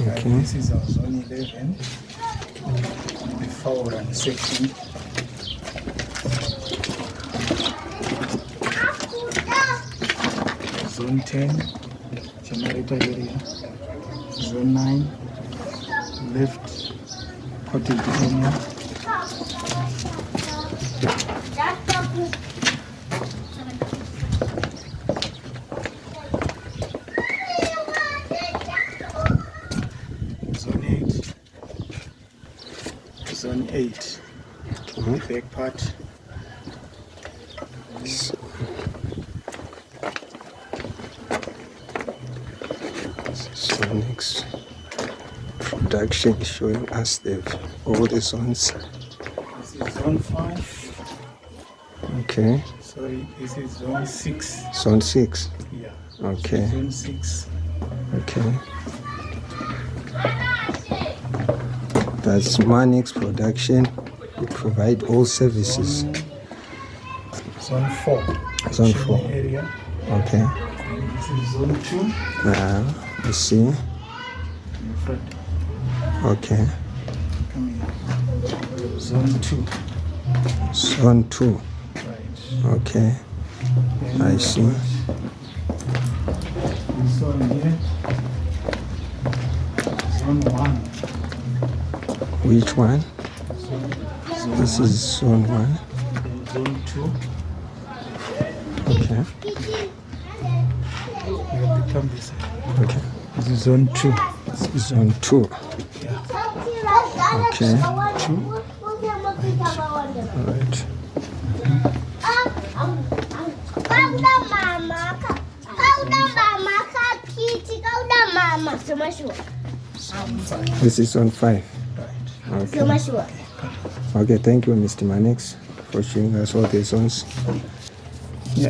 Okay. This is our zone 11, the fowl and section. Zone 10, generator area. Zone 9, left potting area. Zone 8, back part. So next production is showing us all the zones. This is zone 5. Okay. Sorry, this is zone 6. Zone 6. Yeah. Okay. Zone 6. Okay. That's Manix production. We provide all services. Zone 4. Zone 4. Area. Okay. This is zone 2. I see. In front. Okay. Come here. Zone 2. Zone 2. Right. Okay. Then I see. This one here. Zone 1. Which one? Zone This 1. is zone 1. Then zone 2. Okay. You have to come this side. Okay. This is zone 2. This is zone 2. Yeah. Okay. 2. Alright. This is zone 5. Right. Okay. Okay, thank you, Mr. Manix, for showing us all the zones. Yeah.